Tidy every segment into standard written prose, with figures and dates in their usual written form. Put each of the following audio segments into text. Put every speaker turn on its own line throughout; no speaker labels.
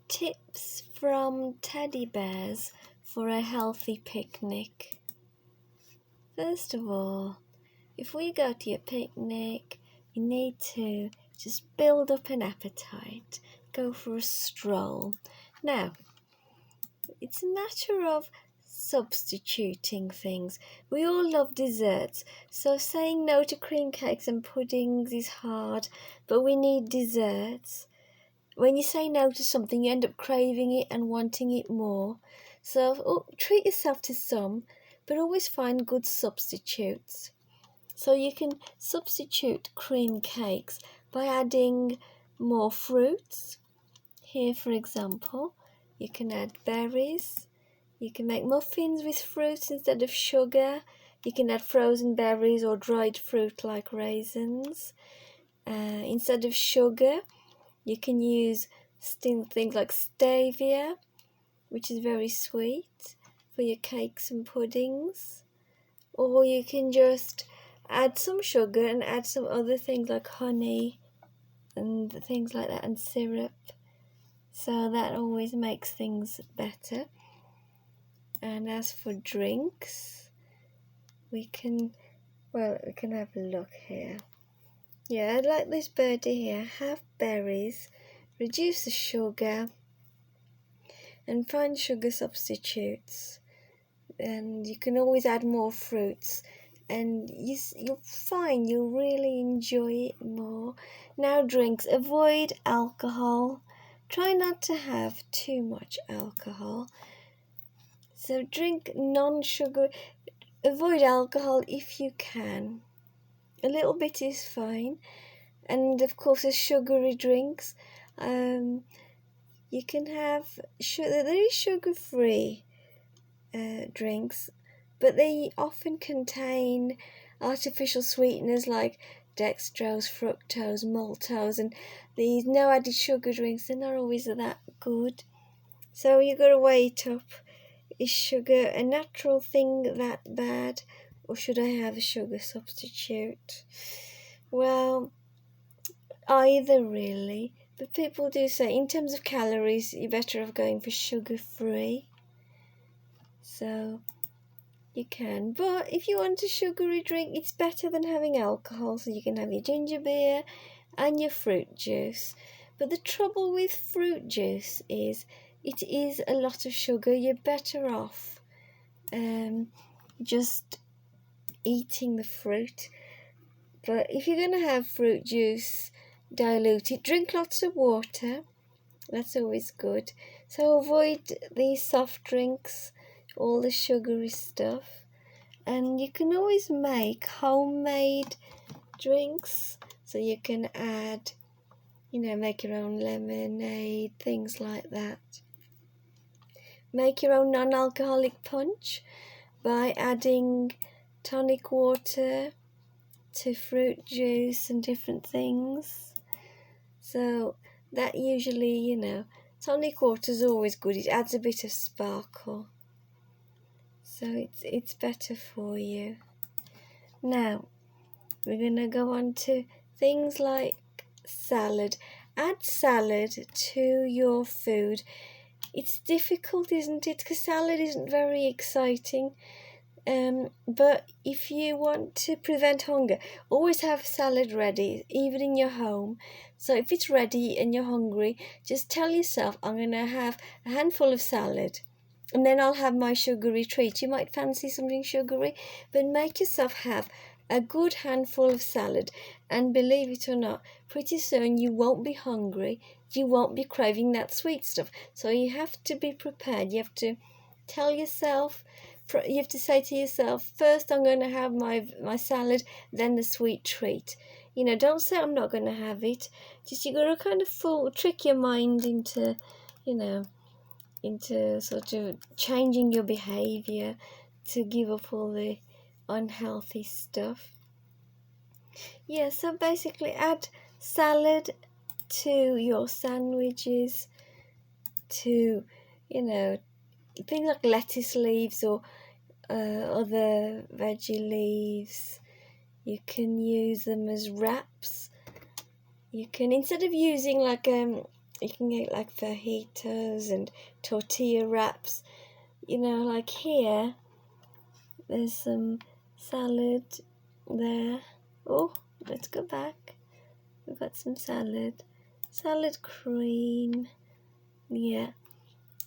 Tips from teddy bears for a healthy picnic. First of all, if we go to your picnic, you need to just build up an appetite. Go for a stroll. Now, it's a matter of substituting things. We all love desserts, so saying no to cream cakes and puddings is hard, but we need desserts. When you say no to something, you end up craving it and wanting it more. So treat yourself to some, but always find good substitutes. So you can substitute cream cakes by adding more fruits. Here, for example, you can add berries. You can make muffins with fruits instead of sugar. You can add frozen berries or dried fruit like raisins. Instead of sugar, you can use things like stevia, which is very sweet, for your cakes and puddings. Or you can just add some sugar and add some other things like honey and things like that, and syrup. So that always makes things better. And as for drinks, we can have a look here. Yeah, like this birdie here, have berries, reduce the sugar, and find sugar substitutes. And you can always add more fruits, and you'll find you'll really enjoy it more. Now drinks, avoid alcohol. Try not to have too much alcohol. So drink non-sugar, avoid alcohol if you can. A little bit is fine. And of course, the sugary drinks, you can have there is sugar-free drinks, but they often contain artificial sweeteners like dextrose, fructose, maltose, and these no added sugar drinks, they're not always that good. So you've got to weigh it up. Is sugar a natural thing that bad, or should I have a sugar substitute? Well, either really, but people do say in terms of calories you're better off going for sugar-free. So you can, but if you want a sugary drink, it's better than having alcohol, so you can have your ginger beer and your fruit juice. But the trouble with fruit juice is it is a lot of sugar. You're better off just eating the fruit. But if you're going to have fruit juice, dilute it. Drink lots of water. That's always good. So avoid these soft drinks, all the sugary stuff. And you can always make homemade drinks. So you can add, make your own lemonade, things like that. Make your own non-alcoholic punch by adding tonic water to fruit juice and different things. So that usually, tonic water is always good. It adds a bit of sparkle. So it's better for you. Now, we're going to go on to things like salad. Add salad to your food. It's difficult, isn't it? Because salad isn't very exciting. But if you want to prevent hunger, always have salad ready, even in your home. So if it's ready and you're hungry, just tell yourself, I'm going to have a handful of salad, and then I'll have my sugary treat. You might fancy something sugary, but make yourself have a good handful of salad, and believe it or not, pretty soon you won't be hungry, you won't be craving that sweet stuff. So you have to be prepared. You have to tell yourself, you have to say to yourself, first I'm going to have my salad, then the sweet treat. Don't say I'm not going to have it. Just you got to kind of trick your mind into sort of changing your behaviour to give up all the unhealthy stuff. Yeah, so basically add salad to your sandwiches, to, things like lettuce leaves or other veggie leaves. You can use them as wraps. You can, instead of using like You can get like fajitas and tortilla wraps. You know, like here, there's some salad there. Oh, let's go back. We've got some salad. Salad cream. Yeah.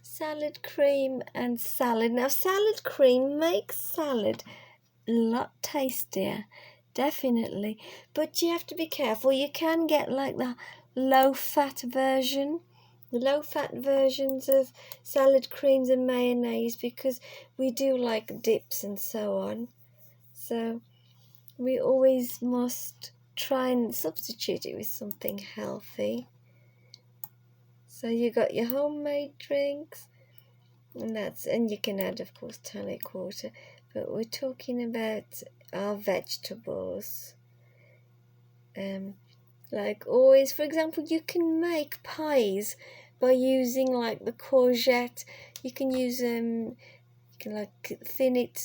Salad cream and salad. Now, salad cream makes salad a lot tastier, definitely. But you have to be careful. You can get like the low-fat version. The low-fat versions of salad creams and mayonnaise, because we do like dips and so on. So we always must try and substitute it with something healthy. So you got your homemade drinks, and you can add, of course, tonic water. But we're talking about our vegetables. Like always, for example, you can make pies by using like the courgette. You can use you can like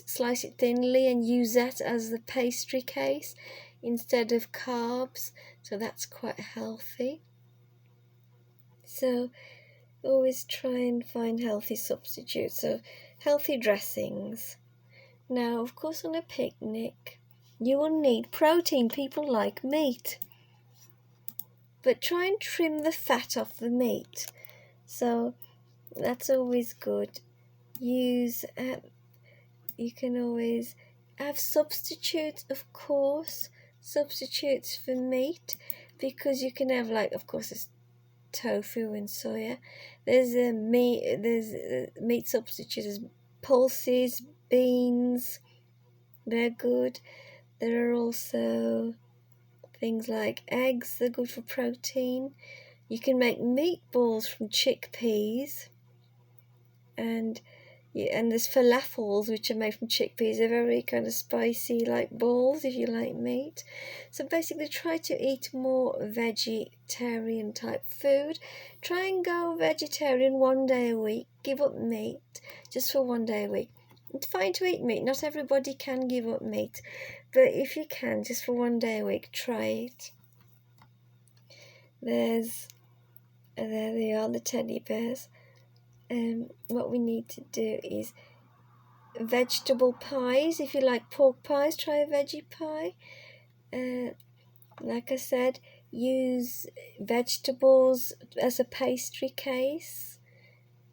slice it thinly and use that as the pastry case instead of carbs. So that's quite healthy. So always try and find healthy substitutes. So healthy dressings. Now, of course, on a picnic, you will need protein. People like meat. But try and trim the fat off the meat. So that's always good. You can always have substitutes, of course, substitutes for meat, because you can have, like, of course, there's tofu and soya. There's meat substitutes, there's pulses, beans. They're good. There are also things like eggs, they're good for protein. You can make meatballs from chickpeas, and there's falafels, which are made from chickpeas. They're very kind of spicy, like balls, if you like meat. So basically, try to eat more vegetarian type food. Try and go vegetarian 1 day a week. Give up meat just for 1 day a week. It's fine to eat meat. Not everybody can give up meat, but if you can, just for 1 day a week, try it. There they are, the teddy bears. What we need to do is vegetable pies. If you like pork pies, try a veggie pie. Like I said, use vegetables as a pastry case,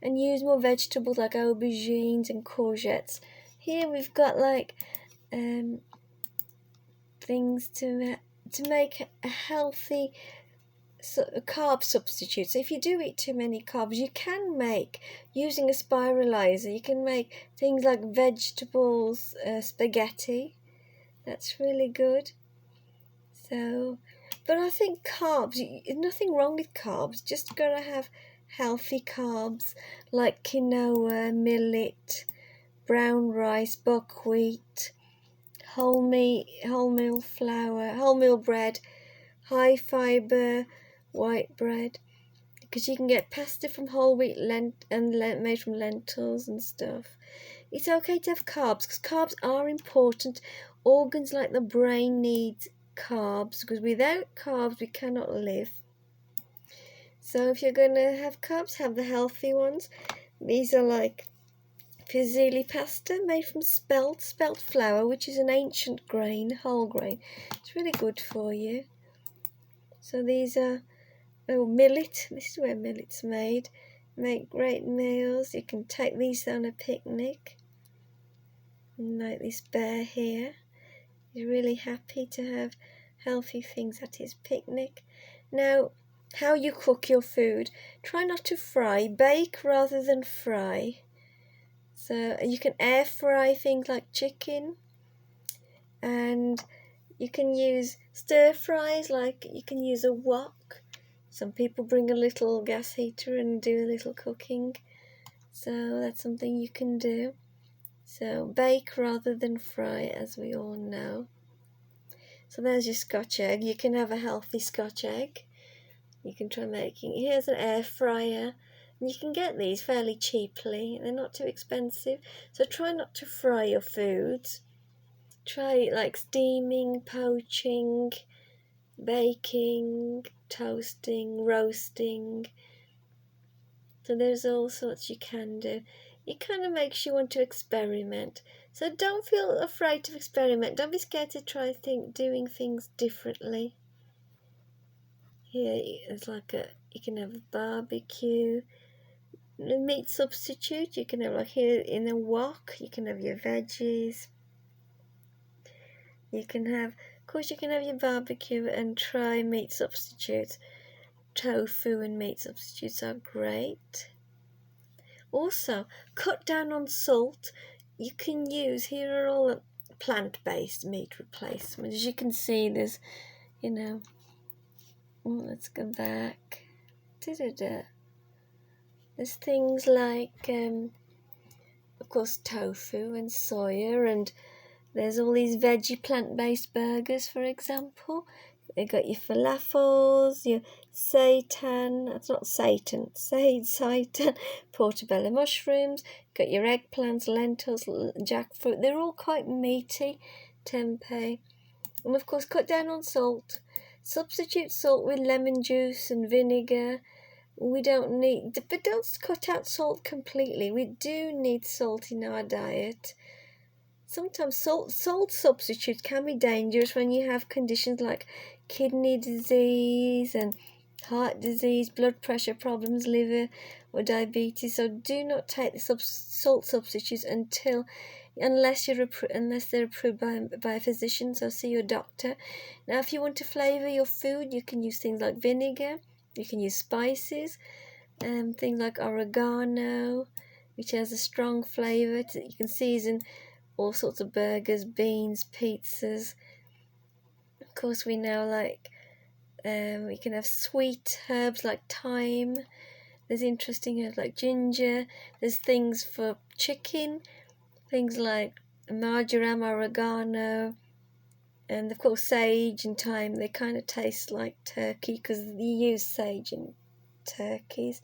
and use more vegetables like aubergines and courgettes. Here we've got like things to make a healthy carb substitute. So if you do eat too many carbs, you can make, using a spiralizer, you can make things like vegetables spaghetti. That's really good. So, but I think carbs, nothing wrong with carbs, just gotta have healthy carbs like quinoa, millet, brown rice, buckwheat, wholemeal flour, wholemeal bread, high fiber white bread, because you can get pasta from whole wheat made from lentils and stuff. It's okay to have carbs, because carbs are important. Organs like the brain need carbs, because without carbs we cannot live. So if you're going to have carbs, have the healthy ones. These are like fusilli pasta made from spelt flour, which is an ancient grain, whole grain. It's really good for you. So these are millet. This is where millet's made. Make great meals. You can take these on a picnic. Like this bear here. He's really happy to have healthy things at his picnic. Now, how you cook your food. Try not to fry. Bake rather than fry. So you can air fry things like chicken. And you can use stir fries, like you can use a wok. Some people bring a little gas heater and do a little cooking. So that's something you can do. So bake rather than fry, as we all know. So there's your Scotch egg. You can have a healthy Scotch egg. You can try making. Here's an air fryer. And you can get these fairly cheaply. They're not too expensive. So try not to fry your foods. Try like steaming, poaching, baking, toasting, roasting. So there's all sorts you can do. It kind of makes you want to experiment. So don't feel afraid to experiment. Don't be scared to try doing things differently. Here it's like you can have a barbecue, a meat substitute. You can have, like here in a wok, you can have your veggies. You can have, of course, you can have your barbecue and try meat substitutes. Tofu and meat substitutes are great. Also, cut down on salt. You can use, here are all the plant-based meat replacements. As you can see, there's, let's go back. There's things like, of course, tofu and soya, and there's all these veggie plant-based burgers, for example. You've got your falafels, your seitan, portobello mushrooms, got your eggplants, lentils, jackfruit. They're all quite meaty, tempeh. And of course, cut down on salt. Substitute salt with lemon juice and vinegar. We don't need, but don't cut out salt completely. We do need salt in our diet. Sometimes salt substitutes can be dangerous when you have conditions like kidney disease and heart disease, blood pressure problems, liver or diabetes. So do not take the salt substitutes unless they're approved by a physician. So see your doctor. Now, if you want to flavour your food, you can use things like vinegar. You can use spices, things like oregano, which has a strong flavour. You can season all sorts of burgers, beans, pizzas. Of course, we know we can have sweet herbs like thyme. There's interesting herbs like ginger. There's things for chicken, things like marjoram, oregano, and of course sage and thyme. They kind of taste like turkey because you use sage in turkeys.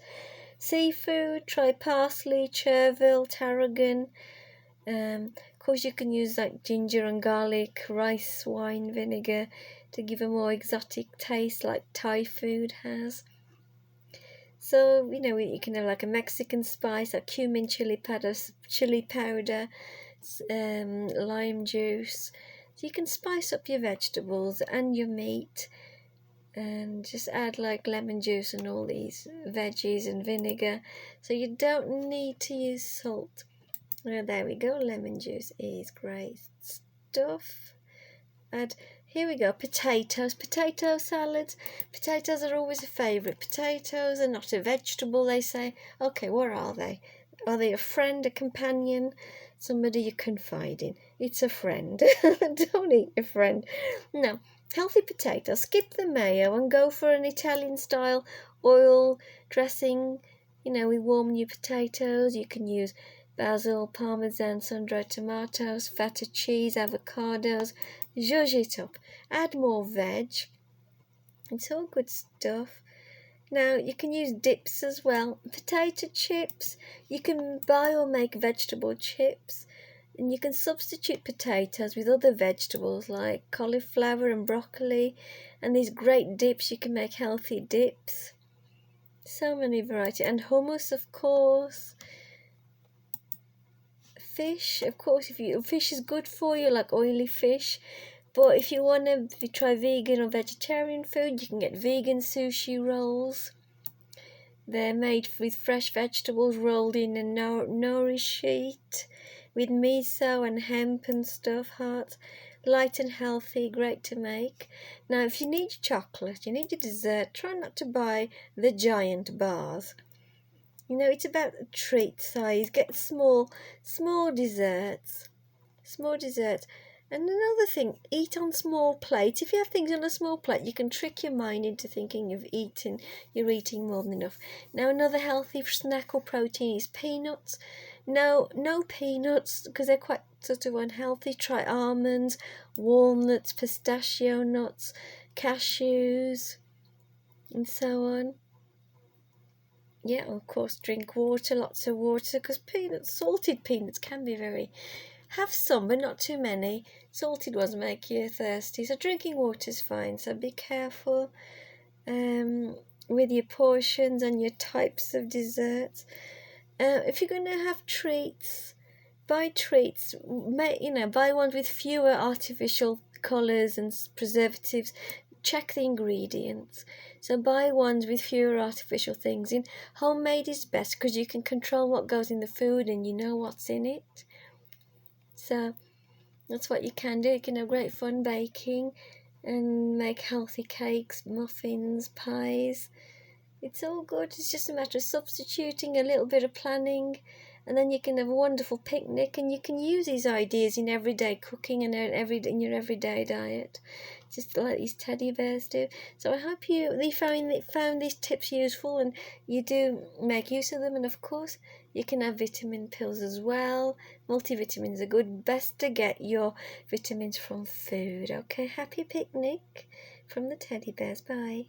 Seafood, try parsley, chervil, tarragon. Of course, you can use like ginger and garlic, rice wine vinegar to give a more exotic taste like Thai food has. So, you can have like a Mexican spice, like cumin chili powder, lime juice. So you can spice up your vegetables and your meat and just add like lemon juice and all these veggies and vinegar. So you don't need to use salt. Well, there we go. Lemon juice is great stuff. And here we go. Potatoes. Potato salads. Potatoes are always a favourite. Potatoes are not a vegetable, they say. Okay, what are they? Are they a friend, a companion, somebody you confide in? It's a friend. Don't eat your friend. No. Healthy potatoes. Skip the mayo and go for an Italian-style oil dressing. We warm new potatoes. You can use basil, parmesan, sun-dried tomatoes, feta cheese, avocados. Zhuzh it up. Add more veg. It's all good stuff. Now, you can use dips as well. Potato chips. You can buy or make vegetable chips. And you can substitute potatoes with other vegetables like cauliflower and broccoli. And these great dips, you can make healthy dips. So many varieties. And hummus, of course. Fish, of course, fish is good for you, like oily fish. But if you want to try vegan or vegetarian food, you can get vegan sushi rolls. They're made with fresh vegetables rolled in a nori sheet with miso and hemp and stuff, hearts. Light and healthy, great to make. Now, if you need chocolate, you need your dessert, try not to buy the giant bars. It's about a treat size. Get small desserts. Small desserts. And another thing, eat on small plates. If you have things on a small plate, you can trick your mind into thinking you're eating more than enough. Now, another healthy snack or protein is peanuts. No peanuts, because they're quite sort of unhealthy. Try almonds, walnuts, pistachio nuts, cashews, and so on. Yeah, of course, drink water, lots of water, because salted peanuts can be have some, but not too many. Salted ones make you thirsty, so drinking water is fine, so be careful. with your portions and your types of desserts. If you're going to have treats, buy treats, buy ones with fewer artificial colours and preservatives. Check the ingredients. So buy ones with fewer artificial things in. Homemade is best because you can control what goes in the food and you know what's in it. So that's what you can do. You can have great fun baking and make healthy cakes, muffins, pies. It's all good. It's just a matter of substituting, a little bit of planning, and then you can have a wonderful picnic, and you can use these ideas in everyday cooking and in your everyday diet, just like these teddy bears do. So I hope you found these tips useful and you do make use of them. And of course, you can have vitamin pills as well. Multivitamins are good. Best to get your vitamins from food. Okay, happy picnic from the teddy bears. Bye.